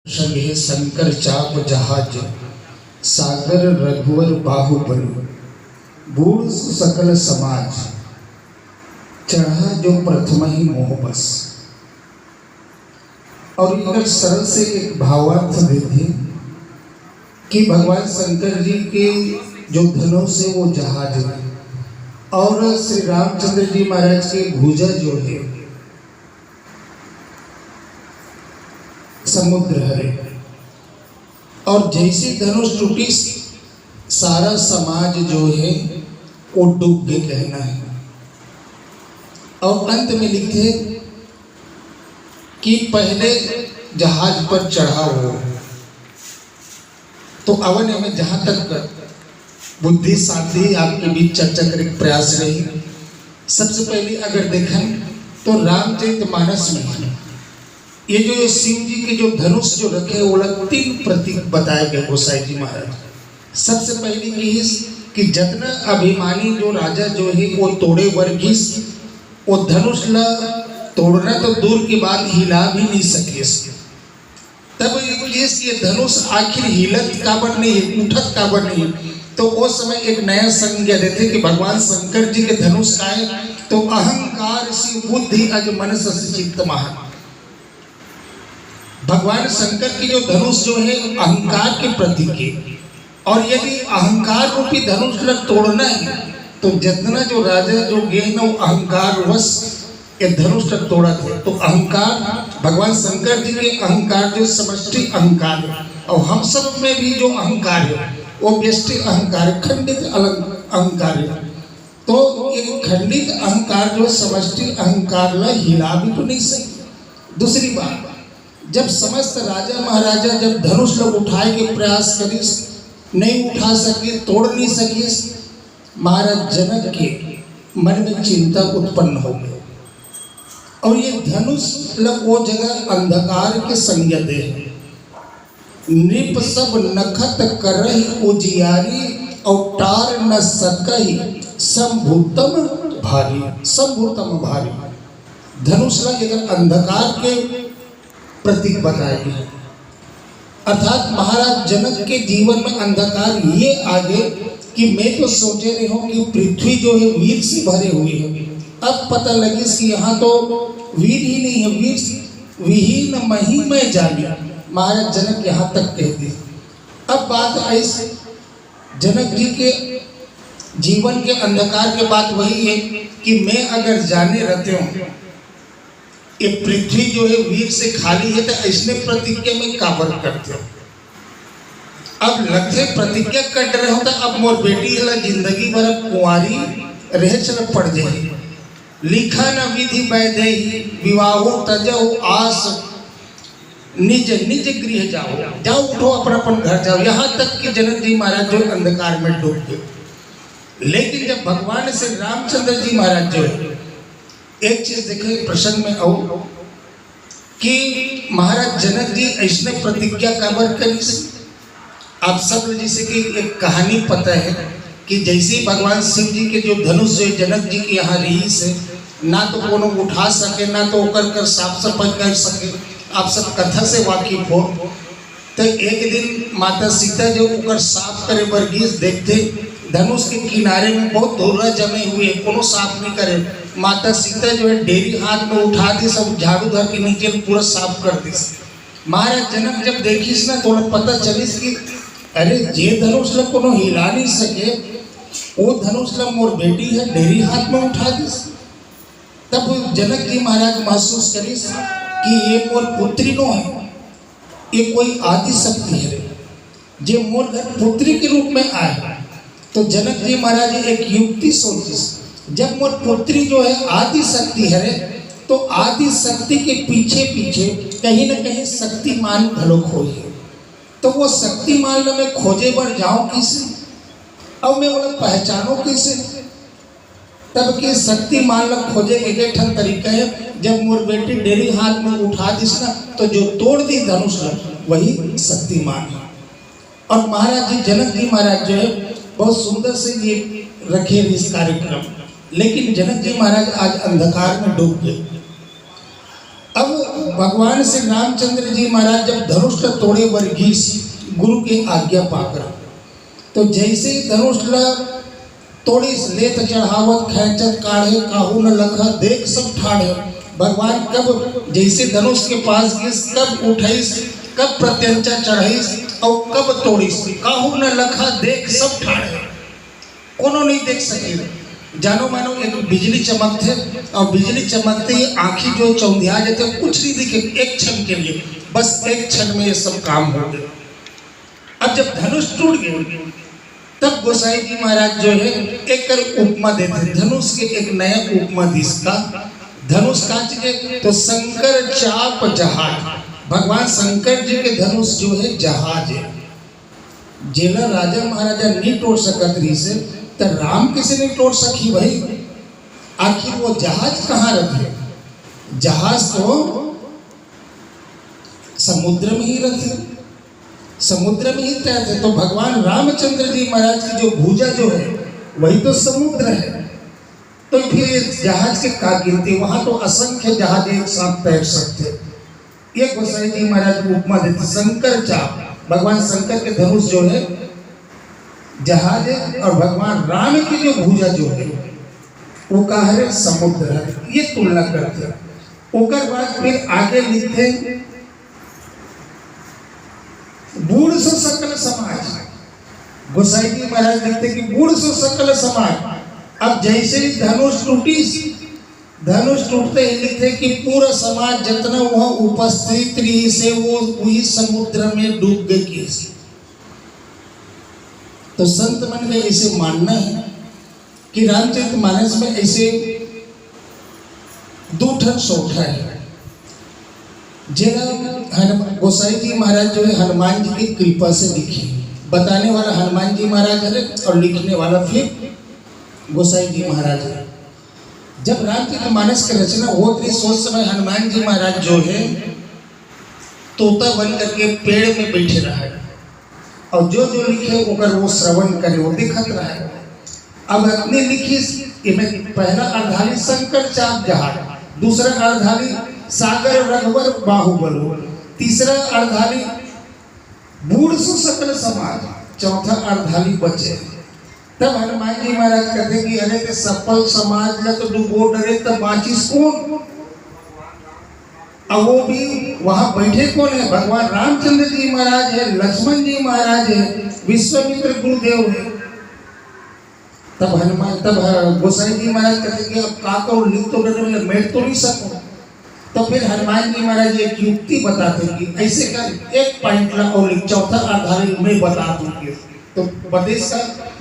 संगे शंकर चाप जहाज सागर रघुवर बाहुबल बूढ़ सकल समाज चढ़ा जो प्रथम ही मोह बस। और इधर सरल से एक भावार्थ देते कि भगवान शंकर जी के जो धनुष से वो जहाज है और श्री रामचंद्र जी महाराज के भुजा जो है समुद्र है। और जैसे धनुष टूटी सारा समाज जो है वो डूब गए कहना है। और अंत में लिखते कि पहले जहाज पर चढ़ा हो तो अवन में जहां तक बुद्धि साथी आपके बीच चर्चा करने का प्रयास रही। सबसे पहले अगर देखें तो रामचरितमानस में ये जो शिव जी के जो धनुष जो रखे वो तीन प्रतीक बताए गए गोसाई जी महाराज। सबसे पहली चीज कि जितना अभिमानी जो राजा जो है वो तोड़े वर्गीस वो धनुष ला तोड़ना तो दूर की बात हिला भी नहीं सके। तब ये धनुष आखिर हिलत काबर नहीं उठत काबर नहीं। तो उस समय एक नया संज्ञा देते कि भगवान शंकर जी के धनुष का है तो अहंकार सी बुद्धि अज मनस चित्त महा। भगवान शंकर की जो धनुष जो है अहंकार के प्रतीक है। और यदि अहंकार रूपी धनुष लग तोड़ना है तो जितना जो राजा जो गए ना वो अहंकार वश ये धनुष तक तोड़ा थे। तो अहंकार भगवान शंकर जी के अहंकार जो समष्टि अहंकार है और हम सब में भी जो अहंकार है वो व्यष्टि अहंकार है, खंडित अहंकार है। तो एक खंडित अहंकार जो समष्टि अहंकार ला हिला भी तो नहीं सके। दूसरी बात जब समस्त राजा महाराजा जब धनुष लोग उठाए के प्रयास करिस नहीं उठा सके तोड़ नहीं सके महाराज जनक के मन में चिंता उत्पन्न हो गई। और ये धनुष लोग वो जगह अंधकार के संज्ञा दे नृप सब नखत करहि उजियारी अवतार न सकहि संभूतम भारी। संभूतम भारी धनुष लग अंधकार के प्रतीक बताए गए। अर्थात महाराज जनक के जीवन में अंधकार ये आ गए कि मैं तो सोचे रही हूँ कि पृथ्वी जो है वीर से भरे हुए है। अब पता लगे कि यहाँ तो वीर ही नहीं है, वीर विहीन मही में जाने महाराज जनक यहाँ तक कहते। अब बात ऐसे जनक जी के जीवन के अंधकार के बात वही है कि मैं अगर जाने रहते हूँ ये पृथ्वी जो है वीर से खाली है तो इसने प्रतिज्ञा में काबर करते हो। अब लगते प्रतिज्ञा कर रहे होता अब मोर बेटी है जिंदगी भर कुंवारी रह चल पड़ जाए। लिखा न विधि वैदे विवाहो तजहु आस निज निज गृह जाओ। जाओ उठो अपना अपन घर जाओ। यहाँ तक कि जनक जी महाराज जो अंधकार में डूब गए। लेकिन जब भगवान श्री रामचंद्र जी महाराज जो है एक चीज देखे प्रसंग में आओ कि महाराज जनक जी ऐसने प्रतिज्ञा काबर करी। आप सब जैसे कि एक कहानी पता है कि जैसे भगवान शिव जी के जो धनुष जो जनक जी के यहाँ रही से ना तो कोनो उठा सके ना तो कर साफ सफाई कर सके। आप सब कथा से वाकिफ हो। तो एक दिन माता सीता जो उकर साफ करे वर्गीस देखते धनुष के किनारे में बहुत धूला जमे हुए कोनो साफ नहीं करे। माता सीता जो है डेरी हाथ में उठा दी सब झाड़ू धर के नीचे पूरा साफ कर दी। महाराज जनक जब देखिस ना थोड़ा पता चलिस कि अरे जे धनुष ला कोनो हिला नहीं सके वो धनुष ला मोर बेटी है डेरी हाथ में उठा दी। तब जनक जी महाराज महसूस करिस कि ये मोर पुत्री नो है, ये कोई आदि शक्ति है जे मोर घर पुत्री के रूप में आए। तो जनक जी महाराज एक युक्ति सोचिस जब मोर पुत्री जो है आदि शक्ति है तो आदि शक्ति के पीछे पीछे कहीं न कहीं शक्तिमान भलोक हो। तो वो शक्तिमान ला मैं खोजे बर जाऊं किसे और मैं बोला पहचानो किसे। तब के शक्तिमान ला खोजे के ठन तरीका है जब मोर बेटी डेरी हाथ में उठा दिस ना तो जो तोड़ दी धनुष वही शक्तिमान है। और महाराज जी जनक जी महाराज जो है बहुत सुंदर से ये रखे इस कार्यक्रम। लेकिन जनक जी महाराज आज अंधकार में डूब गए। अब भगवान श्री रामचंद्र जी महाराज जब धनुष ला तोड़े वर्गीस गुरु की आज्ञा पाकर, तो जैसे ही धनुष ला तोड़ीस लेत चढ़ावत खेचत काढ़े काहू न लखा देख सब ठाड़े। भगवान कब जैसे धनुष के पास गिस, कब उठाईस, कब प्रत्यंचा चढ़ाईस और कब तोड़ीस, काहू न लखा देख सब ठाड़े। कोनो नहीं देख सके। जानो मानो एक बिजली चमकते और बिजली चमकते ही आंखी जो चौंधिया जाते कुछ नहीं दिखे एक क्षण के लिए, बस एक क्षण में ये सब काम हो गए। अब जब धनुष टूट गए तब गोसाई जी महाराज जो है एक कर उपमा देते, धनुष के एक नया उपमा दी इसका। धनुष कांच के तो शंकर चाप जहाज, भगवान शंकर जी के धनुष जो है जहाज है। जेला राजा महाराजा नहीं तोड़ सकत रही से तो राम किसे नहीं तोड़ सकी भाई। आखिर वो जहाज कहाँ रखे? जहाज तो समुद्र में ही रखे, समुद्र में ही तैरते। तो भगवान रामचंद्र जी महाराज की जो भुजा जो है वही तो समुद्र है। तो फिर ये जहाज के का गिनती, वहां तो असंख्य जहाज एक साथ तैर सकते। ये गोसाई जी महाराज को उपमा देते शंकर चाप, भगवान शंकर के धनुष जो है जहाज है और भगवान राम की जो भुजा जो है वो कहा है समुद्र है। ये तुलना करते हैं। ओकर बाद फिर आगे लिखते बूढ़ सो सकल समाज। गोसाई जी महाराज लिखते कि बूढ़ सो सकल समाज। अब जैसे ही धनुष टूटी, धनुष टूटते ही लिखते कि पूरा समाज जितना वह उपस्थित रही से वो वही समुद्र में डूब गई। तो संत मन में ऐसे मानना है कि रामचरितमानस में ऐसे दो ठन सोठा है। जेना गोसाई जी महाराज जो है हनुमान जी की कृपा से लिखी, बताने वाला हनुमान जी महाराज है और लिखने वाला फिर गोसाई जी महाराज है। जब रामचरितमानस की रचना होती सोच समय हनुमान जी महाराज जो है तोता बन करके पेड़ में बैठे रहा और जो जो लिखे ओकर वो श्रवण करे, वो दिखत रहा है। अब अपने लिखी इमें पहला अर्धाली शंकर चाप जहाज, दूसरा अर्धाली सागर रघुवर बाहुबल, तीसरा अर्धाली बूढ़ सो सकल समाज, चौथा अर्धाली बचे। तब हनुमान जी महाराज कहते कि अरे ते सफल समाज ला तो डूबो डरे तब बाँचिस कौन। अब वो भी वहां बैठे कौन है? भगवान रामचंद्र जी महाराज है, लक्ष्मण जी महाराज है, विश्वामित्र गुरुदेव है। तब गोसाई जी महाराज कहते कि अब का करो, लिख तो डरे बैठ तो नहीं सको। तो फिर हनुमान जी महाराज एक युक्ति बताते कि ऐसे कर एक पॉइंट ला और लिख, चौथा आधारित मैं बता दूंगी। तो बदेश का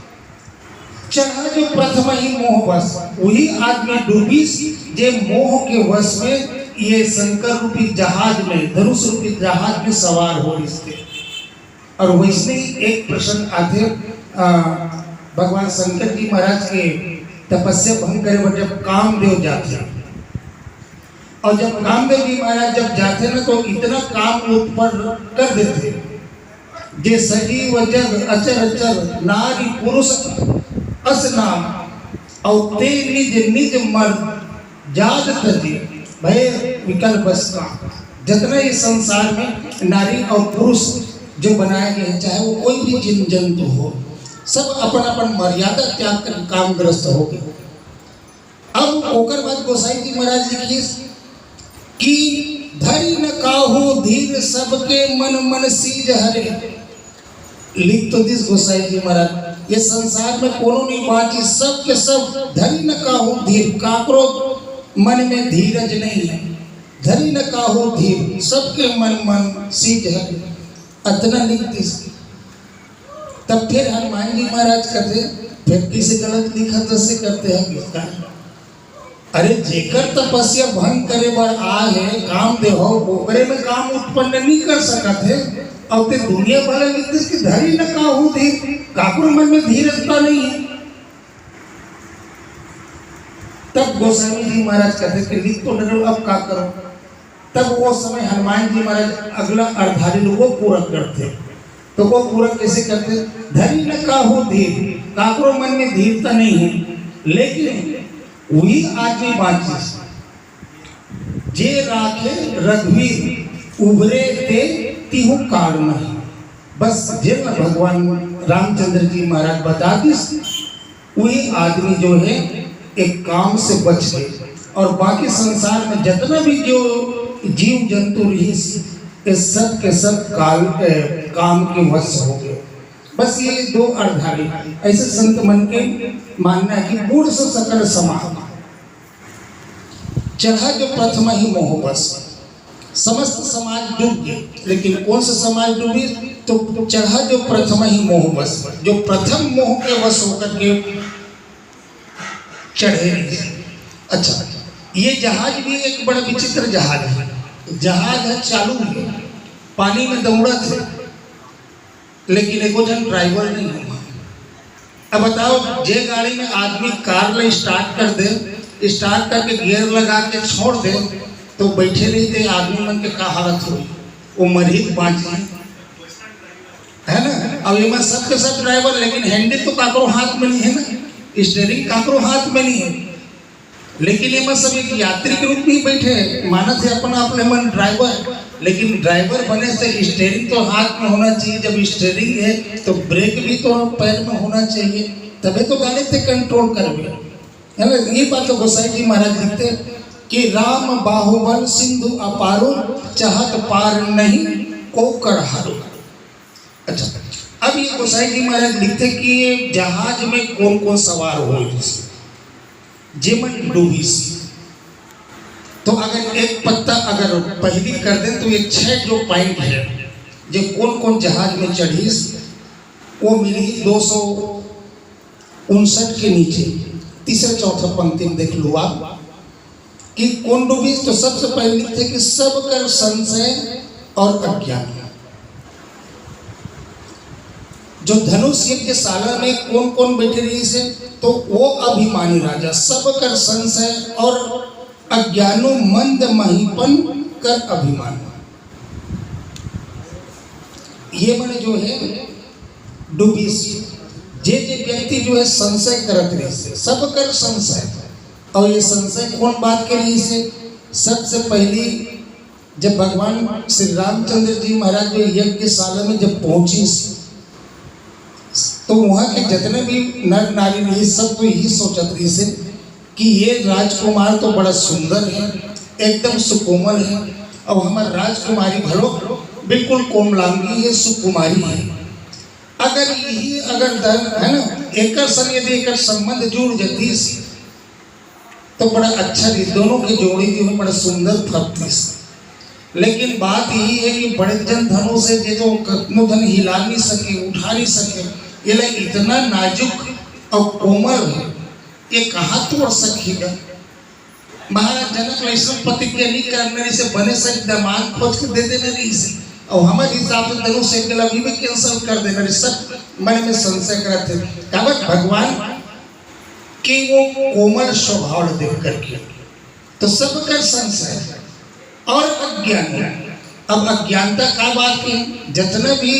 चढ़ा जो प्रथम ही मोह बस, वही आदमी डूबी जे मोह के वश में ये शंकर रूपी जहाज में, धनुष रूपी जहाज में सवार हो इसके। और वैसे ही एक प्रश्न आते भगवान शंकर जी महाराज के तपस्या भंग करे जब कामदेव जाते, और जब कामदेव जी महाराज जब जाते ना तो इतना काम उत्पन्न कर देते जे सजीव जग अचर अचर नारी पुरुष अस नाम और ते निज निज मर्द जात तजी भय विकल्प बस का। जितना इस संसार में नारी और पुरुष जो बनाए गए हैं, चाहे वो कोई भी जीव जंतु हो, सब अपन अपन मर्यादा त्याग कर कामग्रस्त हो गए। अब ओकर बाद गोसाई जी महाराज लिखिए कि धरि न काहू धीर सबके मन मन सीज हरे। लिख तो दिस गोसाई जी महाराज, ये संसार में कोनो नहीं बाँची, सब के सब धरि न काहू धीर, काकरो मन में धीरज नहीं है। धरि न काहू धीर सबके मन मन सीज हरे, अतना लिख दिस। तब फिर हनुमान जी महाराज कहते फिर किसी गलत लिखा तसे करते हैं किसका। अरे जेकर तपस्या भंग करे बर आ है काम दे हो, ओकरे में काम उत्पन्न नहीं कर सकत है। और ते दुनिया वाला लिखते कि धरि न काहू धीर, काकुर मन में धीरजता नहीं है। तब गोस्वामी जी महाराज कहते कि लिख तो डरो, अब क्या करो। तब वो समय हनुमान जी महाराज अगला अर्धाली वो पूरा करते। तो वो पूरा कैसे करते? धरि न काहू धीर, काकुर मन में धीरता नहीं है, लेकिन वही आदमी बाँची जे राखे रघुवीर उभरे ते तिहु काल नहीं। बस जे भगवान रामचंद्र जी महाराज बता दिस वही आदमी जो है एक काम से बच गए और बाकी संसार में जितना भी जो जीव जंतु ये सब के सब काम के वश हो गए। बस ये दो अर्धारी ऐसे संत मन के मानना है कि बूढ़ से सकल समान चढ़ा जो प्रथम ही मोह बस। समस्त समाज डूब गए, लेकिन कौन सा समाज डूबी? तो चढ़ा जो प्रथम ही मोह बस, जो प्रथम मोह के वश होकर के चढ़े। अच्छा, ये जहाज भी एक बड़ा विचित्र जहाज है। जहाज है चालू है, पानी में दौड़ा थे, लेकिन एगो जन ड्राइवर नहीं हुआ। अब बताओ, जे गाड़ी में आदमी कार ले स्टार्ट कर दे, स्टार्ट करके गियर लगा के छोड़ दे, तो बैठे नहीं थे आदमी मन के का हालत हुई? वो मरीज बाँची है ना। अब ये सबके सब ड्राइवर, लेकिन हैंडल तो काकरो हाथ में नहीं है ना, स्टीयरिंग काकरो हाथ में नहीं है, लेकिन ये सब एक यात्री के रूप में ही बैठे माना थे अपना अपने मन ड्राइवर। लेकिन ड्राइवर बने से स्टीयरिंग तो हाथ में होना चाहिए। जब स्टीयरिंग है तो ब्रेक भी तो पैर में होना चाहिए, तभी तो गाड़ी से कंट्रोल करवे, है ना। ये बात तो गोसाई जी महाराज लिखते कि राम बाहुबल सिंधु अपारो चाहत पार नहीं को कर हारो। अच्छा, अब ये गोसाई जी महाराज लिखते कि ये जहाज में कौन कौन सवार हो, जेमन डूबीस। तो अगर एक पत्ता अगर पहली कर दें तो ये 6 जो पॉइंट है जो कौन कौन जहाज में चढ़ीस, वो मिली 259 के नीचे तीसरे चौथे पंक्ति में देख लो आप कि कौन डूबीस। तो सबसे पहले लिखते कि सब कर संशय और अज्ञान। जो धनुष यज्ञ शाला में कौन कौन बैठे रही से, तो वो अभिमानी राजा, सब कर संशय और अज्ञानो मंद महीपन कर अभिमान। ये मन जो है डूबीस, जे व्यक्ति जो है संशय करत रही से, सब कर संशय। और ये संशय कौन बात के रही से? सबसे पहली जब भगवान श्री रामचंद्र जी महाराज जो यज्ञशाला में जब पहुंची, तो वहाँ के जितने भी नर नारी रही सब तो यही सोचत रही से कि ये राजकुमार तो बड़ा सुंदर है, एकदम सुकोमल है, और हमारी राजकुमारी भलो बिल्कुल कोमलांगी है, सुकुमारी है। अगर यही अगर है ना एक संग यदि एक संबंध जुड़ जाती तो बड़ा अच्छा थी, दोनों की जोड़ी जो है बड़ा सुंदर फलती। लेकिन बात यही है कि बड़े जन धनों से जो कतनो धन हिला नहीं सके, उठा नहीं सके, ये लग इतना नाजुक और कोमल है, ये कहाँ तोड़ सकेगा। महाराज जनक वैष्णव प्रतिज्ञा नहीं करने से बने से दमान खोज के दे देने रही से, और हमारे हिसाब से धनुष से अभी भी कैंसिल कर देना। सब मन में संशय करते कावत भगवान के वो कोमल स्वभाव देख करके, तो सब कर संशय और अज्ञान। अब अज्ञानता का बात की, जितने भी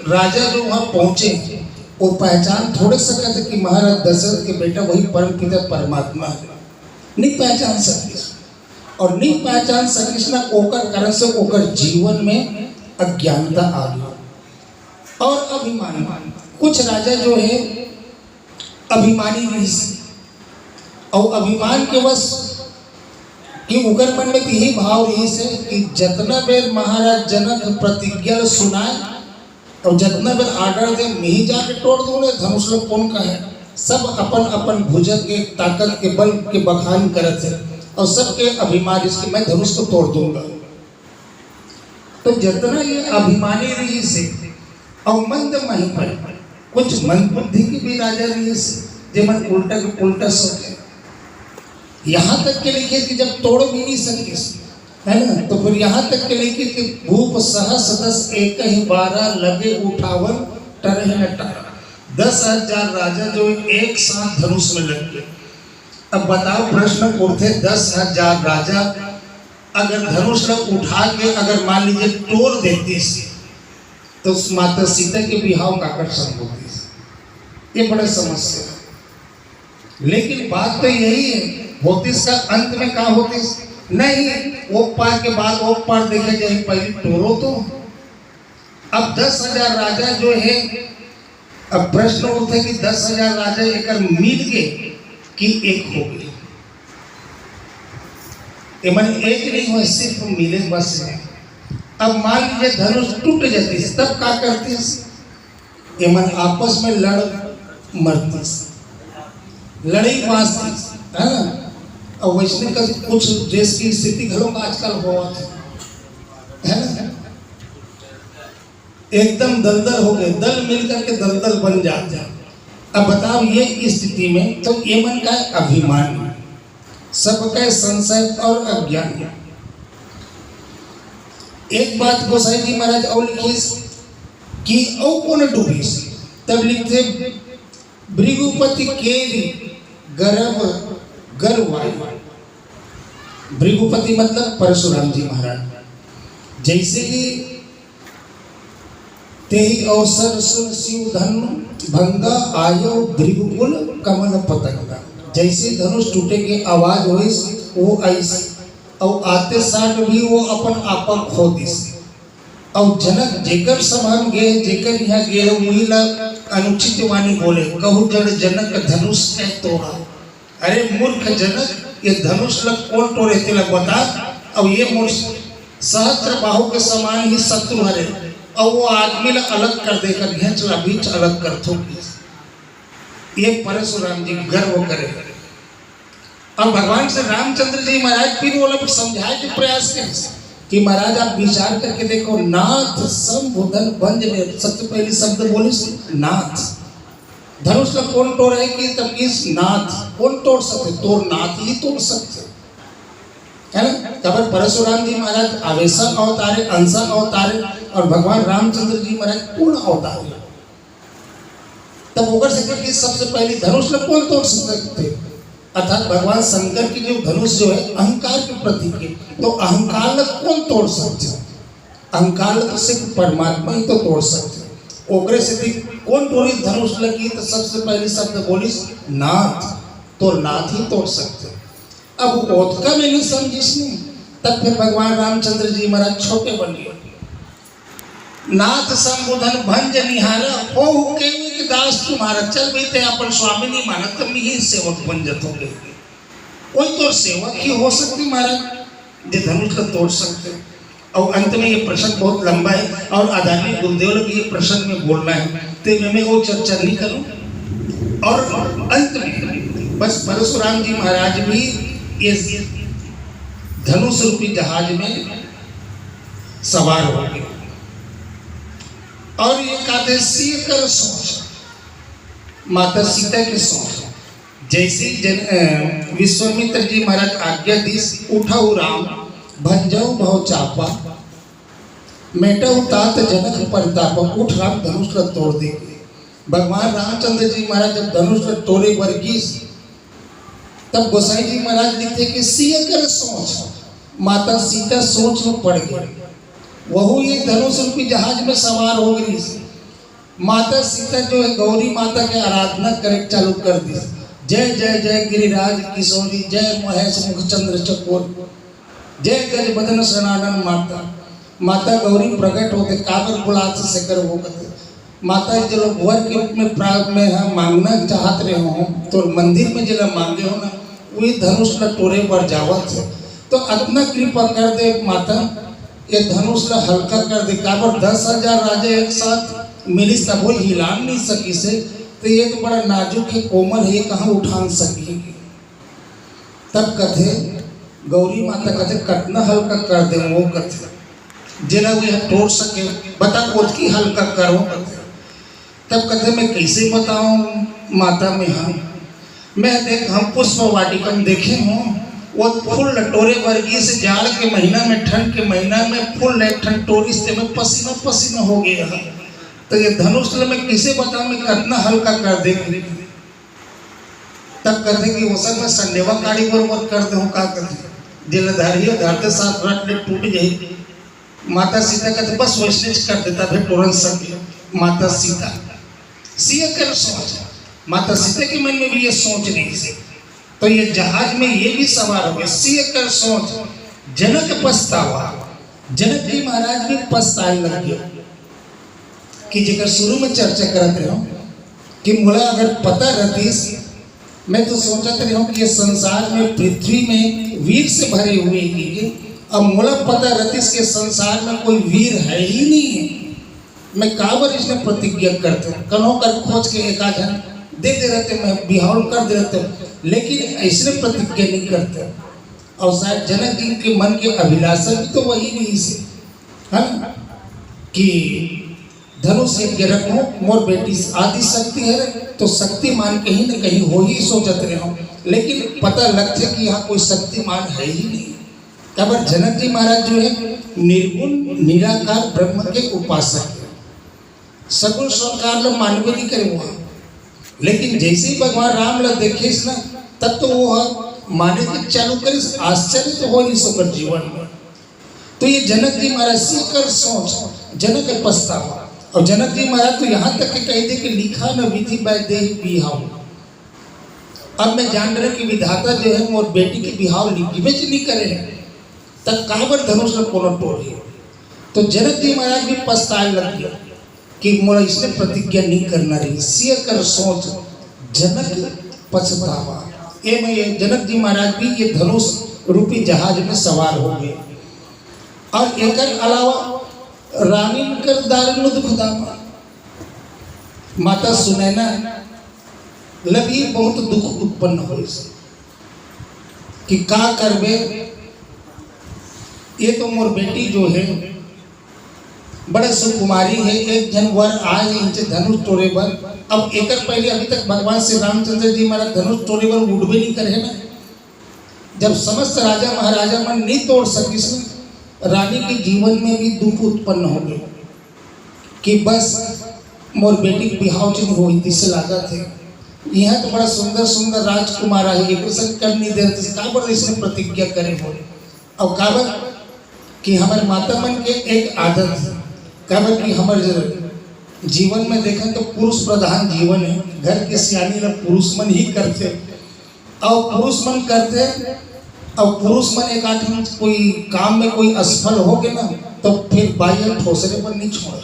राजा जो वहाँ पहुंचे वो पहचान थोड़े सकते कि महाराज दशरथ के बेटा वही परम पिता परमात्मा है, नहीं पहचान सकिस। और नहीं पहचान सकिस ना ओकर कारण से ओकर जीवन में अज्ञानता आ गया और अभिमान। कुछ राजा जो है अभिमानी नहीं, और अभिमान के वश कि उगर मन में यही भाव रही से कि जितना बेर महाराज जनक प्रतिज्ञा सुनाए और जितना बेर आर्डर दे मैं ही जाके तोड़ दूंगे, धनुष लोग कौन का है। सब अपन अपन भुजन के ताकत के बल के बखान करत है और सबके अभिमान इसके मैं धनुष को तोड़ दूंगा। तो जितना ये अभिमानी रही से और मंद मही पर कुछ मंद बुद्धि की भी राजा रही से, जे मन उल्टा के उल्टा सोचे। यहाँ तक के लिखे कि जब तोड़ भी नहीं सके, है ना, तो फिर यहाँ तक के लिखे कि भूप सहस दस एक ही 12 लगे उठावन टरह न टरा। 10,000 राजा जो एक साथ धनुष में लग गए। अब बताओ प्रश्न उठते 10,000 राजा अगर धनुष लोग उठा के अगर मान लीजिए तोड़ देती तो माता सीता के बिहाव का आकर्षण होती। ये बड़ा समस्या है। लेकिन बात तो यही है, होती इसका अंत में क्या होती नहीं, वो पार के बाद वो पार देखे जाए पहले टोरो तो। अब 10,000 राजा जो है, अब प्रश्न उठे कि 10,000 राजा एक मिल गए कि एक हो गए। ये मन एक नहीं हो, सिर्फ मिले बस है। अब मान लीजिए धनुष टूट जाती है, तब क्या करते हैं? ये मन आपस में लड़ मरती, लड़ाई बाजती है ना। और वैसे का कुछ देश की स्थिति घरों का आजकल हुआ है ना, एकदम दलदल हो गए, दल मिलकर के दलदल बन जाते हैं। अब बताओ ये स्थिति में तो ये मन का अभिमान, सबका संशय और अज्ञान। एक बात गोसाई जी महाराज और लिखी कि ओ कौन डूबी, तब लिखते भृगुपति केरी गर्भ गर्वाई। भृगुपति मतलब परशुराम जी महाराज। जैसे कि तेहि अवसर सुन शिव धनु भंगा आयो भृगुकुल कमल पतंगा। जैसे धनुष टूटे की आवाज हुई वो ऐसी, और आते साथ भी वो अपन आपा खो दिस। और जनक जेकर समान गे, जेकर यहाँ गे महिला अनुचित वाणी बोले, कहु जड़ जनक धनुष के तोड़ा। अरे मूर्ख जनक, ये धनुष लग कौन तोड़े तिलक बता। और ये मूर्ख सहस्त्र बाहु के समान ही शत्रु हरे, और वो आदमी ला अलग कर देकर घेंचला बीच अलग कर थोड़ी। ये परशुराम जी गर्व करे। अब भगवान से रामचंद्र जी महाराज फिर वो लोग समझाए के प्रयास करें कि महाराज आप विचार करके देखो, नाथ संबोधन भंज ने सबसे पहले शब्द बोले नाथ। धनुष का कौन तोड़ है कि तब इस नाथ कौन तोड़ सकते? तोड़ नाथ ही तोड़ सकते है ना। तब परशुराम जी महाराज आवेशा अवतारे, अंशा अवतारे, और भगवान रामचंद्र जी महाराज पूर्ण अवतार। तब होकर सकते कि सबसे पहले धनुष का कौन तोड़ सकते? अर्थात भगवान शंकर की जो धनुष जो है अहंकार के प्रतीक है, तो अहंकार कौन तोड़ सकते? अहंकार तो सिर्फ परमात्मा ही तो तोड़ सकते। ओकरे से कौन तोड़ी धनुष लगी? तो सबसे पहले शब्द बोली नाथ, तो नाथ ही तोड़ सकते। अब ओतका में नहीं समझिस नहीं, तब फिर भगवान रामचंद्र जी महाराज छोटे बन गए। नाथ संबोधन भंज निहारा हो के दास तुम्हारा। चल भाई ते अपन स्वामी नहीं माना तो मैं ही सेवक बन जाता हूँ। कोई तो सेवक ही हो सकती महाराज जो धनुष को तोड़ सकते। और अंत में ये प्रश्न बहुत लंबा है और आदरणीय गुरुदेव लोग ये प्रश्न में बोलना है, तो मैं वो चर्चा नहीं करूँ। और अंत में बस परशुराम जी महाराज भी इस धनुष रूपी जहाज में सवार हो गए। और ये कहते सीख कर सोच, माता सीता की सोच। जैसे विश्वामित्र जी महाराज आज्ञा दिस, उठाऊ राम भंजऊ भव चापा, मेटऊ तात जनक परिताप। उठ राम धनुष का तोड़ दे। भगवान रामचंद्र जी महाराज जब धनुष का तोड़े वर्गीस, तब गोसाई जी महाराज लिखते कि सीख कर सोच, माता सीता सोच में पड़ गई। वह ये धनुष रूपी जहाज में सवार हो गई। माता सीता जो है गौरी माता के आराधना करे चालू कर दी। जय जय जय गिरिराज किशोरी, जय महेश मुख चंद्र चकोर, जय गज बदन सनातन माता। माता गौरी प्रकट होते काबर बुलात से कर वो करते। माता जो लोग वर के रूप में प्राग में हम मांगना चाहत रहे हो, तो मंदिर में जिला मांगे हो ना, वही धनुष का तोड़े पर जावत है। तो इतना कृपा कर दे माता, ये धनुष का हल्का कर दे। काबर 10,000 राजा एक साथ मिली तब वो हिला नहीं सकी से, तो ये तो बड़ा नाजुक है, कोमल है, कहाँ उठान सकेगी। तब कथे गौरी माता कथे कटना हल्का कर दे, वो कथे जिला वो तोड़ सके, बता कोच की हल्का करो कथे। तब कथे मैं कैसे बताऊं माता में मैं देख हम पुष्प वाटिका में देखे हूँ, वो फूल लटोरे वर्गीय से जाड़ के महीना में, ठंड के महीना में फूल ठंड टोरी से में पसीना पसीना हो गया। तो ये धनुष मैं किसे बताऊं मैं कितना हल्का कर देंगे। तब कहते कि वो सब में संडेवा काड़ी बरबर कर दे का करते जिलाधारी धारते साथ रट ले टूट गई। माता सीता कहते बस वैसे कर देता फिर तुरंत सब माता सीता सीए कर सोच। माता सीता के मन में भी ये सोच रही थी तो ये जहाज में ये भी सवार हो गए। सिय कर सोच जनक पछतावा, जनक जी महाराज भी पछताए लग गए कि जेकर शुरू में चर्चा करते रहो कि मोला अगर पता रहतीस, मैं तो सोचते रहो कि ये संसार में पृथ्वी में वीर से भरे हुए की, अब मोला पता रहतीस के संसार में कोई वीर है ही नहीं है, मैं काबर इसने प्रतिज्ञा करते कन्हों कर खोज के एक आध दे रहते, मैं बिहार कर दे रहते, लेकिन ऐसे प्रतिज्ञा नहीं करते। और शायद जनक जी के मन के अभिलाषा भी तो वही नहीं से, है ना, कि धनुष यज्ञ रखो मोर बेटी आदि शक्ति है, तो शक्तिमान कहीं न कहीं हो ही सोचते रहो, लेकिन पता लगता कि यहाँ कोई शक्तिमान है ही नहीं। तब जनक जी महाराज जो है निर्गुण निराकार ब्रह्म के उपासक है, सगुण संकार लोग मानवे नहीं करे वहाँ, लेकिन जैसे ही भगवान राम लोग देखे ना, तब तो वो माने के चालू करे, आश्चर्य तो हो नहीं सकर जीवन में। तो ये जनक जी महाराज से कर सोच जनक पछतावा, और जनक जी महाराज तो यहाँ तक के कह दे कि लिखा न विधि वैदे बिहाव। अब मैं जान रहा कि विधाता जो है मोर बेटी के बिहाव लिखिबे नहीं करे हैं, तब काबर धनुष न कोनो टोरी। तो जनक जी महाराज भी पछताए लग गया कि मोला इसने प्रतिज्ञा नहीं करना रही। सिय कर सोच जनक पछतावा। ये में ये जनक जी महाराज भी ये धनुष रूपी जहाज में सवार हो गए। और एक अलावा रानी कर दारुण दुख दामा, माता सुनैना लगी बहुत दुख उत्पन्न हो कि का करबे, ये तो मोर बेटी जो है बड़े सुकुमारी है, एक जन वर आए इनसे धनुष तोड़े बर। अब एक पहले अभी तक भगवान श्री रामचंद्र जी महाराज धनुष तोड़े बर उड़बे नहीं करे ना, जब समस्त राजा महाराजा मन नहीं तोड़ सकिस ना, रानी के जीवन में भी दुख उत्पन्न हो गए कि बस मोर बेटी के बिहाव चिन्ह हो इससे लागा थे। यहाँ तो बड़ा सुंदर सुंदर राजकुमार है, एक संग कर नहीं दे रहे, काबर इसने प्रतिज्ञा करे हो। और काबर कि हमारे माता मन के एक आदत है, काबर कि हमारे जीवन में देखें तो पुरुष प्रधान जीवन है, घर के सियानी लोग पुरुष मन ही करते, और पुरुष मन करते, और पुरुष मन एक आठ कोई काम में कोई असफल हो गए ना, तो फिर बाह्य ठोसरे पर नहीं छोड़े,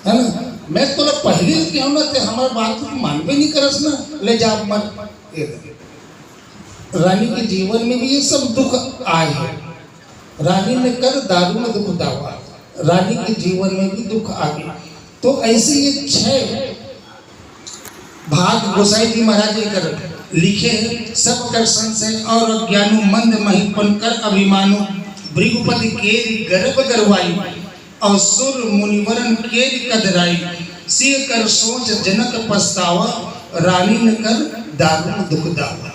है ना। मैं तो पहले क्यों ना थे, हमारे बात को मानवे नहीं करस ना, ले जा मत। रानी के जीवन में भी ये सब दुख आए हैं, रानी ने कर दारुण दुख दावा, रानी के जीवन में भी दुख आ गए। तो ऐसे ये 6 भाग गोसाई जी महाराज कर लिखे हैं। सब कर संशय और अज्ञानु मंद महिपन कर अभिमानु, भृगुपति केरी गर्भ गरवाई, और सुर मुनिवरन केरी कदराई, सिय कर सोच जनक पछतावा, रानी न कर दारुण दुख दावा।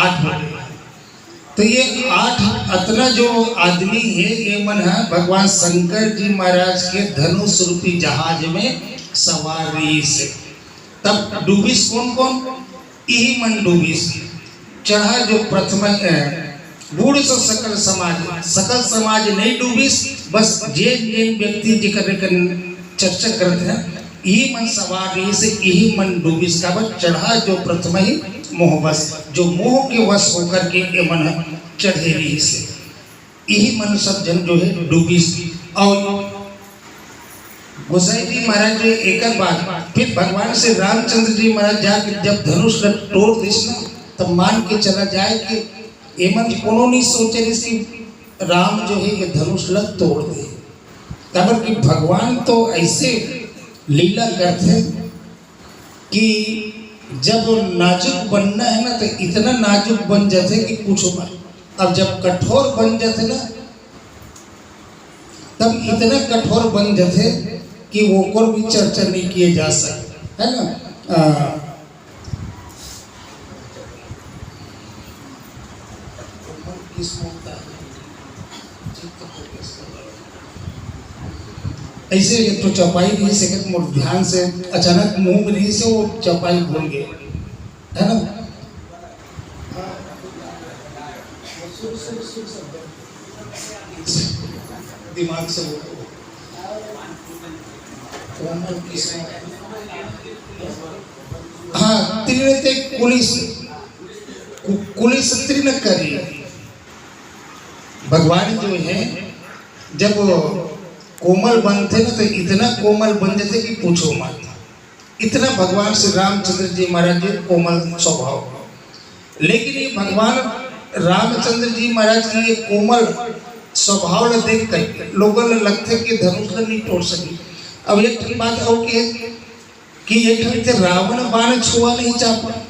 8 तो ये 8 अतना जो आदमी है ये मन है भगवान शंकर जी महाराज के धनुष रूपी जहाज में सवारी से। तब डूबिस कौन कौन, यही मन डूबिस चढ़ा जो प्रथम बूढ़ से सकल समाज नहीं डूबिस, बस जेन व्यक्ति जिक्र चर्चा करते हैं यही मन सवारी से, यही मन डूबिस का बस चढ़ा जो प्रथम ही मोहवश, जो मोह के वश होकर के ये मन चढ़े रही से, यही मन सब जन जो है डूबिस। और गोसाई जी महाराज जो एक बात फिर भगवान से रामचंद्र जी महाराज जाकर जब धनुष तोड़ दिस ना, तब मान के चला जाए कि ये मन कोनो नहीं सोचे कि राम जो है ये धनुष लग तोड़ दे, तब कि भगवान तो ऐसे लीला करते कि जब नाजुक बनना है ना तो इतना नाजुक बन जाते कि पूछो मत। अब जब कठोर बन जाते ना तब इतना कठोर बन जाते कि वो को भी चर्चा नहीं किए जा सकते, है ना। ऐसे एक तो चौपाई नहीं से मोर ध्यान से अचानक मुंह में नहीं से वो चौपाई भूल गए, है ना। दिमाग से वो हाँ हाँ तीर्णते कुलिस तीर्ण करी। भगवान जो है जब कोमल बनते ना तो इतना कोमल बन जाते कि पूछो मत। इतना भगवान श्री रामचंद्र जी महाराज जी कोमल स्वभाव। लेकिन ये भगवान रामचंद्र जी महाराज की ये कोमल स्वभाव देख कर लोगों ने लगते कि धनुष नहीं तोड़ सकी। अब एक बात और कि एक रावण बाण छुआ नहीं चाहता।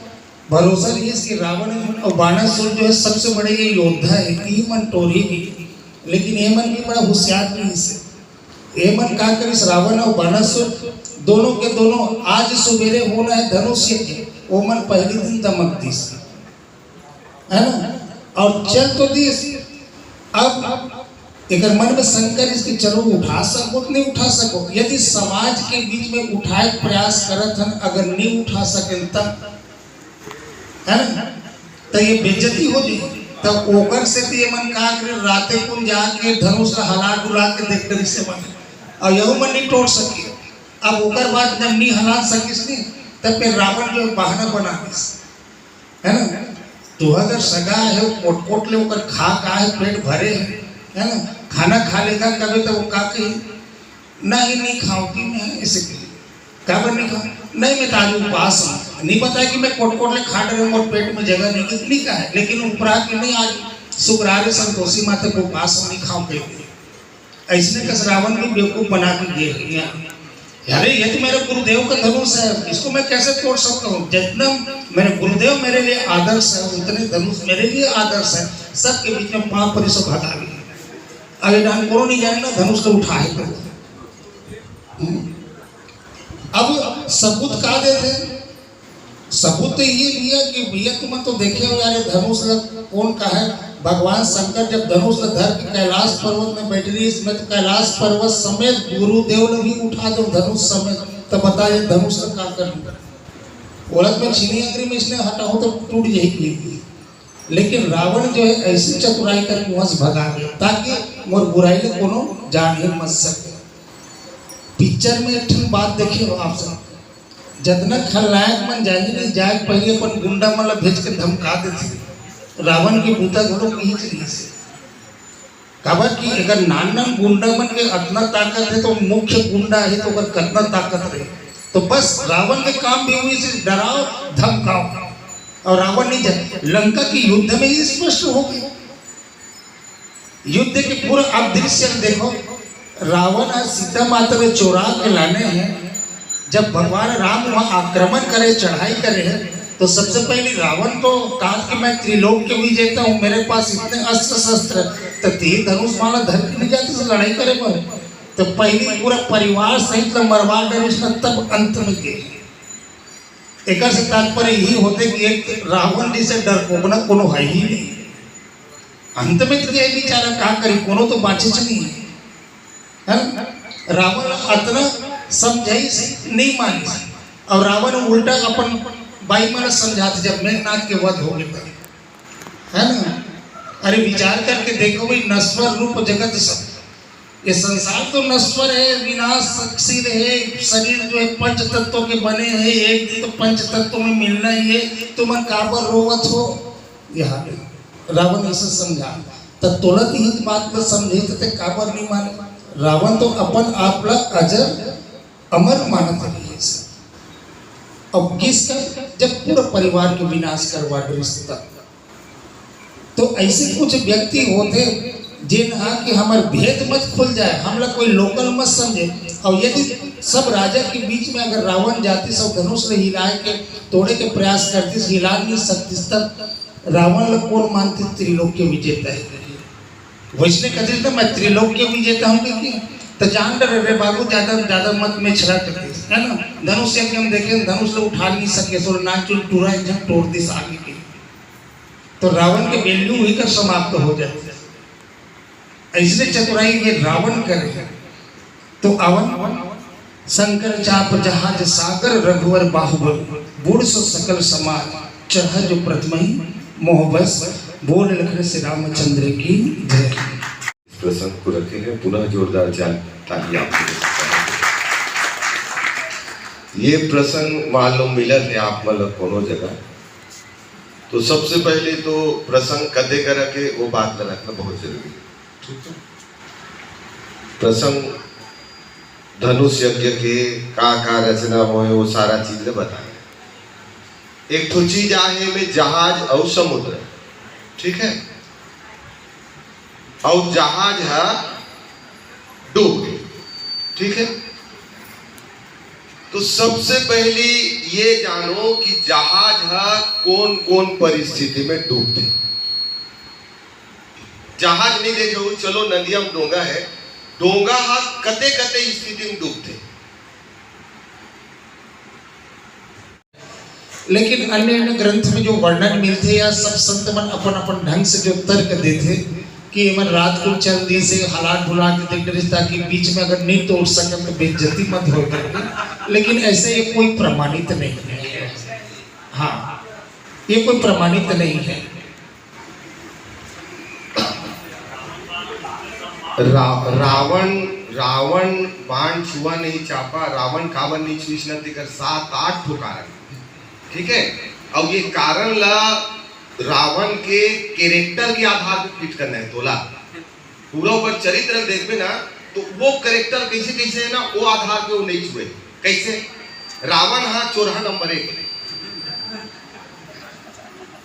भरोसा नहीं है कि रावण और बाणासुर जो है सबसे बड़े ये योद्धा है। हेमन टोरी भी, लेकिन हेमन भी बड़ा होशियार नहीं है। हेमन का कर इस रावण और बाणासुर दोनों के दोनों आज सुबेरे होना है धनुष्य के ओमन पहले दिन दमक दी है ना, और चल तो दिस। अब एक मन में शंकर इसकी चलो उठा सको नहीं उठा सको। यदि समाज के बीच में उठाए प्रयास करत हन, अगर नहीं उठा सके तब है ना तो ये बेइज्जती हो जाए। तब ओकर से तो ये मन का राते कुन जाके धनुष का हला डुला के देख कर इससे मन और यह मन नहीं तोड़ सके। अब ओकर बाद जब नहीं हला सकिस नहीं तब फिर रावण जो बहाना बना दिस है ना। तो अगर सगा है कोट कोट ले ओकर खा का है पेट भरे है ना, खाना खा लेगा कभी तो वो का कही नहीं खाऊंगी मैं इसे कब नहीं खाऊं नहीं मैं ताज उपवास हूँ। नहीं पता है कि मैं कोट कोट ले खा रहे हूँ और पेट में जगह नहीं कितनी का है, लेकिन उपरा के नहीं आज शुक्रारे संतोषी माता को उपवास नहीं खाऊं कहीं। ऐसने कस रावण भी बेवकूफ बना के दिए। अरे ये तो मेरे गुरुदेव का धनुष है, इसको मैं कैसे तोड़ सकता हूँ। जितना मेरे गुरुदेव मेरे लिए आदर्श है उतने धनुष मेरे लिए आदर्श है। सबके बीच में पाप पर इसको भगा गया। अगर डान करो नहीं जाने ना धनुष को उठाए कर। अब सबूत का देते, सबूत तो ये भी है कि भैया तुम तो देखे हो यार धनुष कौन का है। भगवान शंकर जब धनुष धर के कैलाश पर्वत में बैठ रही इसमें तो कैलाश पर्वत समेत गुरुदेव ने भी उठा दो धनुष समेत। तो बताइए धनुष का कर औरत में छीनी अग्री में इसने हटाओ तो टूट जाएगी। लेकिन रावण जो है ऐसी चतुराई करके वहां से भगा गया ताकि मोर बुराई ने कोनो जान ही मच सके। पिक्चर में एक बात देखिए आप सब, जतना खलनायक मन जाए नहीं जाए पहले अपन गुंडा मतलब भेज के धमका देते। रावण की बूता घड़ो कहीं चली से खबर की अगर नान गुंडा मन के इतना ताकत है तो मुख्य गुंडा है तो अगर कितना ताकत रहे तो बस रावण के काम भी हुई से डराओ धमकाओ। और रावण नहीं जाए लंका की युद्ध में ही स्पष्ट हो गई। युद्ध के पूरा आप दृश्य देखो, रावण और सीता माता को चोरा के लाने हैं। जब भगवान राम वहां आक्रमण करे चढ़ाई करे हैं तो सबसे पहले रावण तो कहा कि मैं त्रिलोक के विजेता हूँ, मेरे पास इतने अस्त्र शस्त्र तो तीर धनुष माला धर के नहीं जाती से लड़ाई करे पर तो पहले पूरा परिवार सहित मरवा डरे तब अंत में गए। एक से तात्पर्य यही होते कि एक रावण जी से डर को बना कोनो है ही नहीं। अंत में तो यही बेचारा क्या करी कोनो तो बाचे नहीं है ना। रावण इतना समझाई नहीं मानी और रावण उल्टा अपन बाई मन समझाते जब मेघनाथ के वध हो गए है ना। अरे विचार करके देखो भाई नश्वर रूप जगत सब ये संसार तो नश्वर है विनाशशील है। शरीर जो है पंच तत्वों के बने हैं, एक दिन तो पंच तत्वों में मिलना ही है। तुम काबर रोवत हो यहाँ रावण ऐसे समझा तो तुरंत ही बात में समझे तो काबर नहीं माने। रावण तो अपन आप अजर अमर मानत है। अब किसका जब पूरा परिवार के विनाश करवा रिश्ता तो ऐसे कुछ व्यक्ति होते जिन कि हमारे भेद मत खुल जाए, हम लोग कोई लोकल मत समझे। और यदि सब राजा के बीच में अगर रावण जाती सब धनुष से हिलाए के तोड़े के प्रयास करती हिला नहीं सकती तब रावण लोग कौन मानती त्रिलोक के विजेता है। वैष्णव कहते थे मैं त्रिलोक के विजेता हूँ कि तो जान डर रे बाबू ज्यादा मत में छड़ा करते है ना। धनुष से हम देखें धनुष लोग उठा नहीं सके सो नाचुल टूरा जब तोड़ दी आगे के तो रावण के वैल्यू ही कर समाप्त हो जाते। ऐसे चतुराई ये रावण करे तो अवन शंकर चाप जहाज सागर रघुवर बाहुबल बूढ़ सो सकल समाज चढ़ जो प्रथम ही मोहबस बोल लखन से रामचंद्र की जय। प्रसंग को रखेंगे पुनः जोरदार ताली आपको। ये प्रसंग मालूम मिला थे आप मतलब कोनो जगह। तो सबसे पहले तो प्रसंग कदे कर के वो बात रखना बहुत जरूरी है। प्रसंग धनुष यज्ञ के का रचना हो वो सारा चीज बताए। एक तो चीज आहे में जहाज और समुद्र, ठीक है, और जहाज है डूब गए, ठीक है। तो सबसे पहली ये जानो कि जहाज है कौन कौन परिस्थिति में डूबते। जहाज नहीं देखे चलो नदिया में डोंगा है, डोंगा हा कते कते स्थिति में डूबते। लेकिन अन्य अन्य ग्रंथ में जो वर्णन मिलते या सब संत मन अपन अपन ढंग से जो तर्क देते कि मन रात को चल दी से हालात भुला के देख रहे ताकि बीच में अगर नहीं तोड़ सके तो बेइज्जती मत हो करके। लेकिन ऐसे ये कोई प्रमाणित नहीं है। हाँ, ये कोई प्रमाणित नहीं है। रावण बाण छुआ नहीं चापा, रावण कावन नहीं छुईस न देकर 7-8 ठो कारण, ठीक है। अब ये कारण ला रावण के कैरेक्टर के आधार पर फिट करना है तोला। पूरा ऊपर चरित्र देखबे ना तो वो कैरेक्टर कैसे कैसे है ना वो आधार पे वो नहीं छुए। कैसे रावण हा चोरहा नंबर 1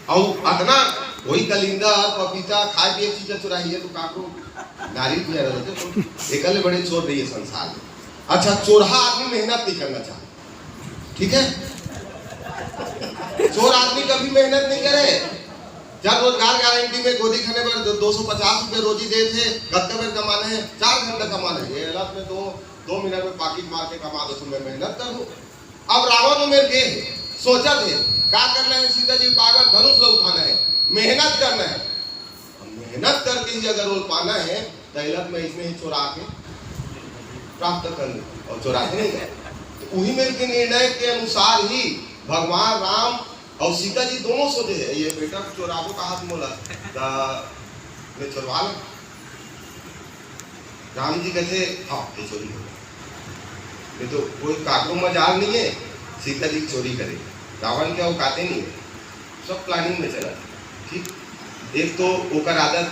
और अदना वही कलिंदा पपीता खाए पिए चीज चुराई है तो काको नारी भी रहते तो एकले बड़े चोर नहीं है संसार में। अच्छा, चोरहा आदमी मेहनत नहीं करना चाहता, ठीक है। चोर आदमी कभी मेहनत नहीं करे। जब रोजगार गारंटी में गोदी खाने पर 250 रुपए रोजी दे थे, कत्ते में कमाने हैं 4 घंटा कमाने हैं, ये हालत में 2 मिनट में पाकिट मार के कमा दो तो मैं मेहनत करूं। अब रावण उमेर के सोचा थे क्या करना है, सीता जी पाकर धनुष लो उठाना है, मेहनत करना है। मेहनत करके ही अगर रोल पाना है तो हालत में इसमें ही चुरा के प्राप्त कर लो और चुरा के नहीं गए। तो वही मेरे के निर्णय के अनुसार ही भगवान राम और सीता जी दोनों सोचे है ये बेटा चोराबो का हाथ मोला मैं चुरवा ला। राम जी कहते हाँ ये चोरी हो गया, तो कोई काकरो मजाल नहीं है सीता जी चोरी करे। रावण क्या औकाते नहीं है, सब प्लानिंग में चला, ठीक। एक तो ओकर आदत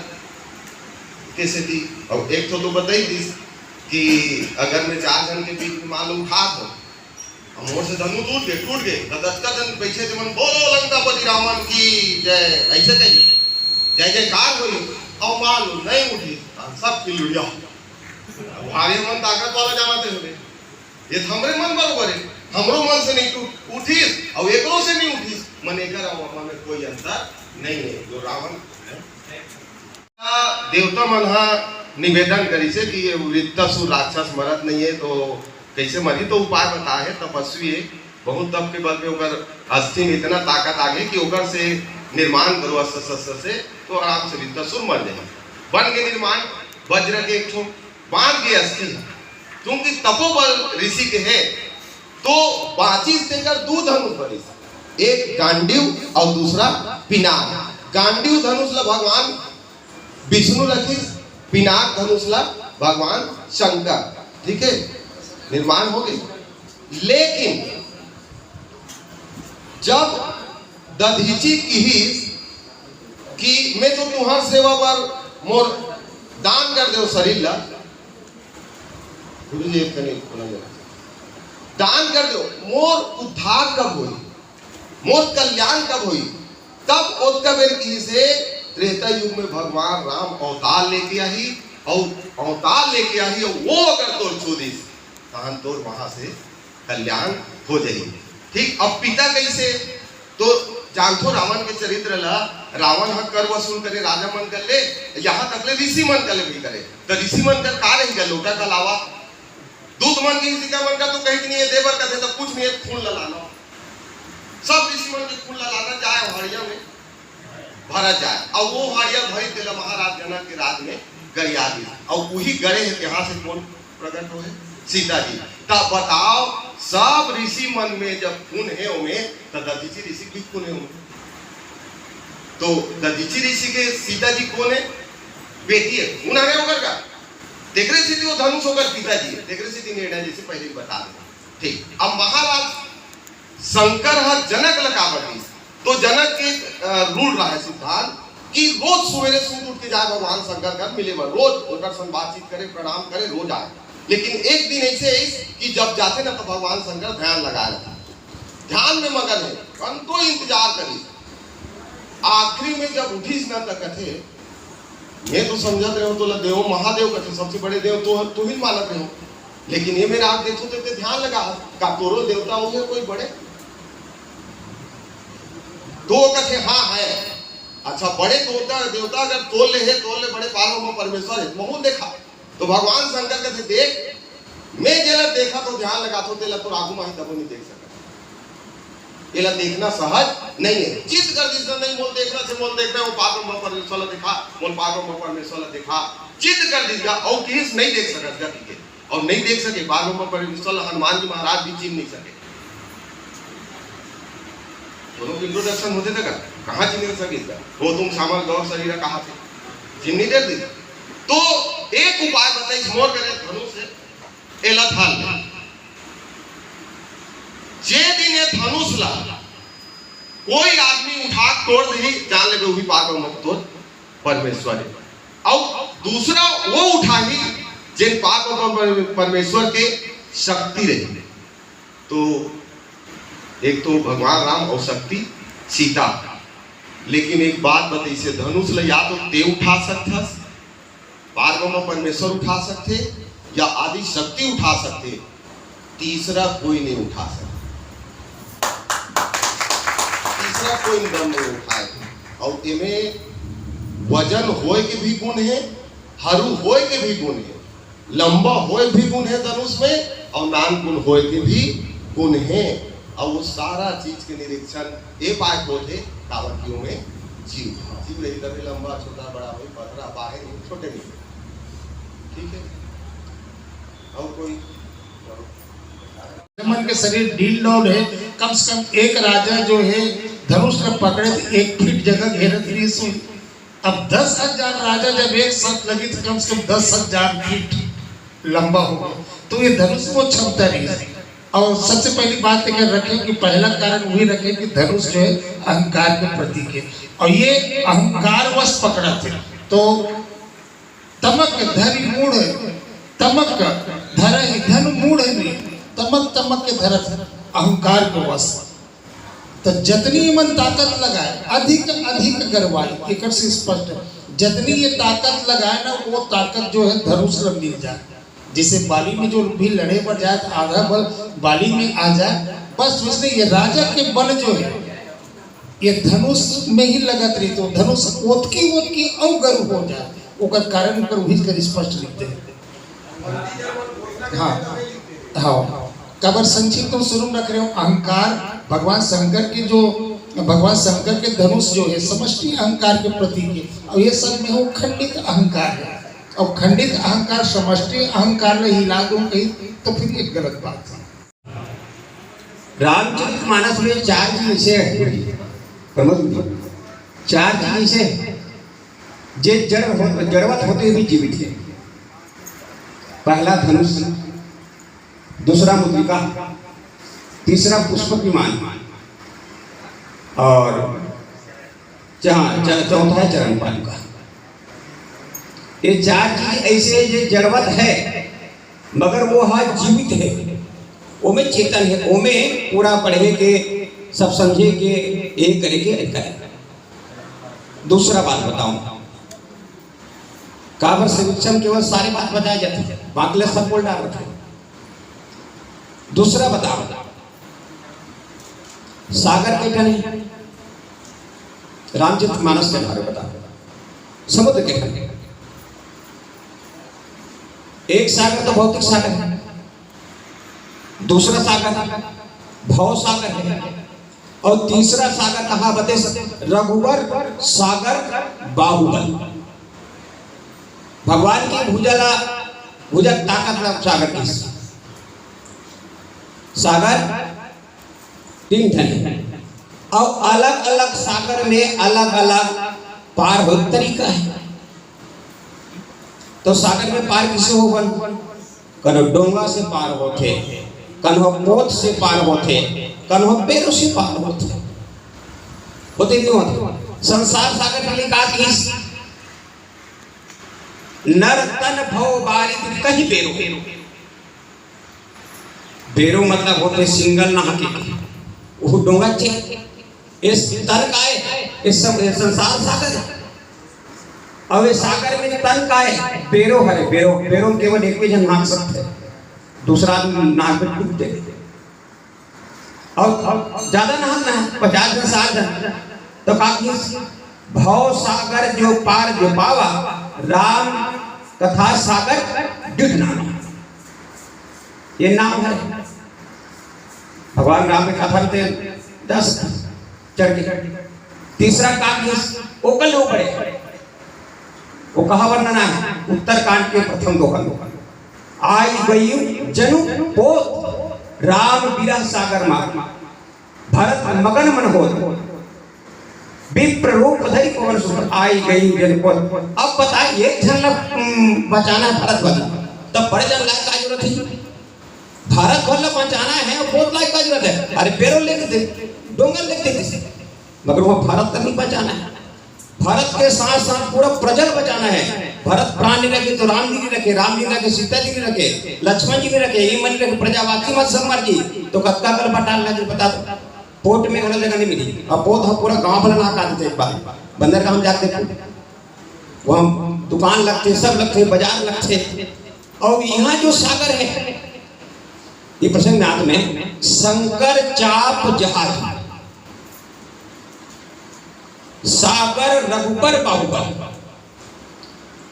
कैसे थी और एक तो बताई दी कि अगर मैं 4 जन के बीच में मालूम खात हूँ मोर से धनु टूट गए तो 10 जन पीछे से मन बोलो लंकापति रावण की जय, ऐसे कही जय जयकार हुई और मालूम नहीं उठी सब पिलुड़िया भारी मन ताकत वाला जाना थे ये हमरे मन बरोबर है, हमरो मन से नहीं उठी और एकरो से नहीं उठी मन एकर मन में कोई अंतर नहीं है। जो रावण देवता मन हा निवेदन करी से कि ये वृत्तासुर राक्षस मरत नहीं है तो कैसे मरी, तो उपाय बता है तपस्वी है बहुत तप के बल पे ओकर अस्थि में इतना ताकत आ गई कि ओकर से निर्माण करो अस्त्र से तो आराम से वृत्तासुर मर जाए। बन के निर्माण वज्र के एक ठो बांध के अस्थि, क्योंकि तपोबल ऋषि के है तो 25 देकर 2 धनुष बने, एक गांडीव और दूसरा पिनाक। गांडीव धनुष ला भगवान विष्णु रखी, पिनाक धनुष ला भगवान शंकर, ठीक है, निर्माण हो गई। लेकिन जब दधीची की मैं तो तुम्हार सेवा पर मोर दान कर दो शरीर ला, गुरु जी दान कर दो, मोर उद्धार कब हुई, मोर कल्याण कब हुई, तब उत्कबेर की से त्रेता युग में भगवान राम अवतार लेके आई और वो अगर तोड़ छोड़ीस तान तोड़ वहां से कल्याण हो जाएगी, ठीक। अब पिता कैसे तो जानथो रावण के चरित्र ला, रावण हक कर वसूल करे राजा मन कर ले, यहाँ तक ले ऋषि मन कर ले भी करे तो ऋषि मन कर का रहेगा लोटा का लावा दूध मन की ऋषि का मन का तो कहीं नहीं है देवर का तो कुछ नहीं है, फूल लाना सब ऋषि मन के फूल लाना जाए हड़िया में भरा जाए और वो हड़िया भरी तेला महाराज जनक के राज में गरिया दी और वही गड़े इतिहास से कौन प्रकट हो है सीता जी। तब बताओ सब ऋषि मन में जब खून है उनमें तो दधीची ऋषि भी खून है उनमें, तो दधीची ऋषि के सीता जी कौन है, बेटी है, उन्होंने होकर का देख रहे थे वो धनुष होकर पिताजी है, देख रहे थे निर्णय जैसे पहले ही बता दें ठीक। अब महाराज शंकर है जनक लकावती, तो जनक के रूल रहा है सिद्धांत कि रोज सवेरे सूर्य उठ के जाए भगवान शंकर का मिले, रोज ओकर संग बातचीत करे, प्रणाम करे, रोज आए। लेकिन एक दिन ऐसे कि जब जाते ना तो भगवान शंकर ध्यान लगाए रहा, ध्यान में मगन है, कंतो इंतजार करी। आखिरी में जब उठीस ना तक कथे, मैं तो समझत रहे हो तो देव महादेव कथे सबसे बड़े देव तो तू ही मानत रहे हो, लेकिन ये मेरा आप देखो तो ध्यान लगा का तोरो देवता हो कोई बड़े, तो कथे हाँ है। अच्छा बड़े देवता अगर तोल ले बड़े पालो में परमेश्वर है महू देखा, तो भगवान शंकर कहते देख मैं जेला देखा तो ध्यान लगा तो तेला तो रागू माही तब नहीं देख सका, एला देखना सहज नहीं है। चित्त कर दिस नहीं मोल देखना से मोल देखना वो पागो में परमेश्वर देखा, मोल पागो में परमेश्वर देखा, चित्त कर दिस और किस नहीं देख सका गति के, और नहीं देख सके पागो में परमेश्वर हनुमान जी महाराज भी चिन्ह नहीं सके। दोनों की इंट्रोडक्शन होते थे कहाँ चिन्ह सके वो तुम सामर गौर शरीर कहा थे चिन्ह नहीं दे दी। तो एक उपाय बताइए मोर करे धनुष से एला थाल जे दिन ये धनुष ला कोई आदमी उठा तोड़ दी जान ले भी पागो मत तोड़ परमेश्वर है। और दूसरा वो उठा ही जिन पागो परमेश्वर के शक्ति रही, तो एक तो भगवान राम और शक्ति सीता। लेकिन एक बात बताइए से धनुष ले या तो ते उठा सकता पागो में परमेश्वर उठा सकते या आदि शक्ति उठा सकते, तीसरा कोई नहीं उठा सकता, तीसरा कोई दम नहीं उठाए। और इनमें वजन होए के भी गुण है, हरू होए के भी गुण है, लंबा होए भी गुण है धनुष में, और नान गुण होए के भी गुण है। और वो सारा चीज के निरीक्षण ये पाए होते कावटियों में जीव रही तभी लंबा छोटा बड़ा हो पतरा बाहर छोटे नहीं, ठीक है। और कोई मन के शरीर ढील डौल है, कम से कम एक राजा जो है धनुष का पकड़े 1 फीट जगह घेरत रही सो। अब 10,000 राजा जब एक साथ लगी तो कम से कम 10,000 फीट लंबा होगा, तो ये धनुष को क्षमता नहीं। और सबसे पहली बात अगर रखें कि पहला कारण वही रखें कि धनुष जो है अहंकार के प्रतीक है, और ये अहंकार वश पकड़ा थे। तो तमक धरि मूढ़ तमक धर धन मूढ़ नहीं, तमक तमक के धरत अहंकार के वश। तो जतनी मन ताकत लगाए अधिक अधिक करवाए, एक से स्पष्ट जतनी ये ताकत लगाए ना वो ताकत जो है धनुष में मिल जाए। जिसे बाली में जो भी लड़े पर जाए तो आधा बल बाली में आ जाए, बस उसने ये राजा के बल जो है ये धनुष में ही लगत रही, तो धनुष ओतकी अवगर्व हो जाए, ओकर कारण पर वही कर स्पष्ट लिखते हैं। हाँ कबर संक्षिप्त तो शुरू रख रहे हो। अहंकार भगवान शंकर के धनुष जो है समष्टि अहंकार के प्रतीक है, और ये सब में वो खंडित अहंकार है, और खंडित अहंकार समष्टि अहंकार में हिला दूं कहीं तो फिर एक गलत बात है। रामचरितमानस में 4 चीज ऐसे है, समझ लो 4 चीज ऐसे जे जड़वत होते हुए जीवित है। पहला धनुष, दूसरा मुद्रिका, तीसरा पुष्पक विमान, और चौथा है चरण पादुका। ये 4 चीज ऐसे जो जड़वत है मगर वो है जीवित है, वो में चेतन है, वो में पूरा पढ़े के सब समझे के एक करे के करे। दूसरा बात बताऊं, काबर से विक्षम केवल सारी बात बताई जाती है, बाकी सब बोल डाल रखे। दूसरा बताओ सागर के ठने रामचरितमानस के बारे में बताओ। समुद्र के ठने एक सागर तो भौतिक सागर है, दूसरा सागर भव सागर है, और तीसरा सागर कहा बते रघुवर सागर बाहुबल। भगवान की भुजक ताकत सागर की सागर 3 ठन, और अलग अलग सागर में अलग अलग पार हो तरीका है। तो सागर में पार किसे हो बन करो डोंगा से पार होते, कन्हो पोत से पार होते, कन्हो बेरो से पार होते नहीं होते। संसार सागर में लिखा कि नर तन भव बारिद कहीं बेरो, बेरो मतलब होते सिंगल ना के वो डोंगा चे इस तन का है, इस सब संसार सागर है। अब इस सागर में तन का है बेरो है, बेरो बेरो केवल एक भी जन नाक सकते, दूसरा आदमी नाक में डूब जाए। और ज्यादा नाक ना 50 जन 60 जन तो काकी भव सागर जो पार जो पावा राम कथा सागर जुटना, ये नाम है। भगवान राम की कथा में 10 चढ़ के। तीसरा काकी ओकल हो पड़े, वो कहा वर्णना है उत्तरकांड के प्रथम 2 खंड। आई गई जनु पोत राम विरह सागर मार, भरत मगन मन हो, विप्र रूप धरि पवन सुत आई गई जन पोत। अब बताइए एक जन बचाना है भरत वाला, तब बड़े जन लायक का जरूरत है, भारत वाला बचाना है और पोत लायक का जरूरत है। अरे पेरो लेके दे, डोंगल लेके दे, मगर वो भारत तक नहीं बचाना है। भारत के साथ साथ पूरा प्रजल बचाना है। भरत प्राण नहीं रखे तो राम जी नहीं रखे, राम जी रखे सीता जी नहीं रखे, लक्ष्मण जी नहीं रखे, ये मन रखे प्रजावासी मत सब मर जी तो कत्का कर बटाल लगे बता दो। पोट में होने जगह नहीं मिली, अब पोत हम पूरा गांव भला ना काटते थे। एक बार बंदर का हम जाते वहाँ दुकान लगते, सब लगते, बाजार लगते। और यहाँ जो सागर है ये प्रसंग में शंकर चाप जहाज, सागर रघुबर बाहुबल,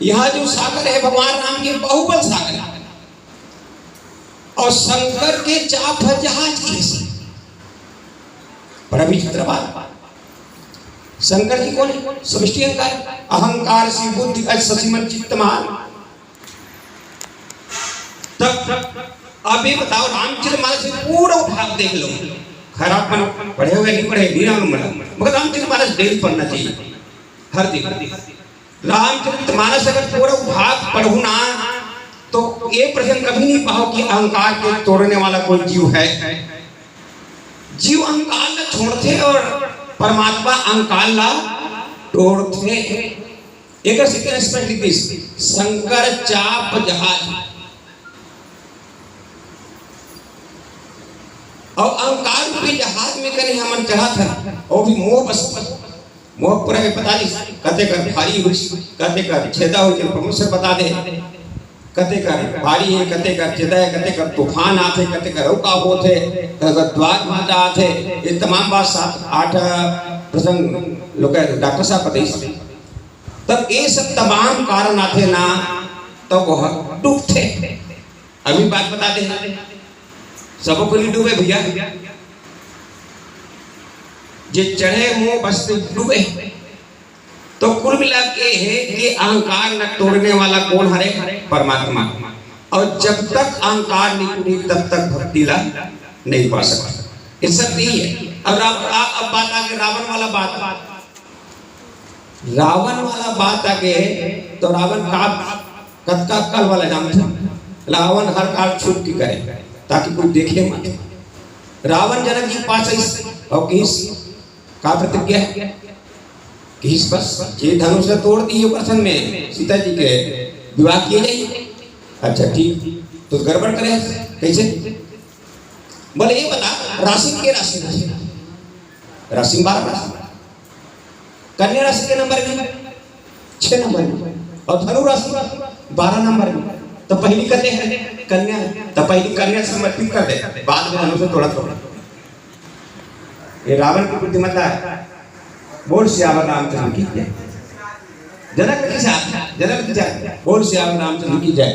यहां जो सागर है भगवान राम के बाहुबल सागर है। और शंकर के चाप है जहाज की। बड़ा विचित्र बात, शंकर जी कौन है? समष्टि अहंकार, अहंकार सी बुद्धि ससीमन चित्त मान। तब अब ये बताओ रामचरितमानस पूरा उठा देख लो, खराब पढ़े हुए नहीं पढ़े नहीं मगर रामचरितमानस डेली पढ़ना चाहिए हर दिन। रामचरितमानस अगर पूरा भाग पढ़ू ना तो ये प्रश्न कभी नहीं पाओ कि अहंकार के तोड़ने वाला कोई जीव है। जीव अहंकार ला छोड़ते और परमात्मा अहंकार ला तोड़ते। एक शंकर चाप जहाज और अहंकार रूपी जहाज में कहीं हमन चढ़ा था और भी मोह बस मोह पूरा पता नहीं कते कर भारी हुई, कते कर छेदा हो जन परमेश्वर बता दे, कते कर भारी है, कते कर छेदा है, कते कर तूफान आते, कते कर रोका होते, कते द्वार माता आते। ये तमाम बात 7-8 प्रसंग लोग डॉक्टर साहब बताइए। तब ये सब तमाम कारण आते ना तो वह डूबते। अभी बात बता दे सबको को नहीं डूबे भैया, जे चढ़े मुंह बस डूबे। तो कुल मिला के है कि अहंकार न तोड़ने वाला कौन हरे? परमात्मा। और जब तक अहंकार नहीं टूटी तब तक भक्ति ला नहीं पा सकता। इस सब यही है। अब बात आगे रावण वाला बात आगे तो रावण का कत्का कल वाला नाम था। रावण हर काल छुप की करे ताकि कोई देखे मत। रावण जनक जी पास और किस का प्रतिज्ञा है कि बस ये धनुष तोड़ दिए प्रसंग में सीता जी के विवाह किए जाइए। अच्छा ठीक, तो गड़बड़ करे कैसे? बोले ये बता राशि के राशि 12 राशि, कन्या राशि के नंबर में 6 नंबर में और धनु राशि 12 नंबर में। तो पहली कते है कन्या, तो पहली कन्या समर्पित कर दे, बाद में धनुष तोड़ा। ये रावण की बुद्धिमत्ता है। बोल श्यावर रामचंद्र की जय। जनक की जात बोल श्यावर रामचंद्र की जय।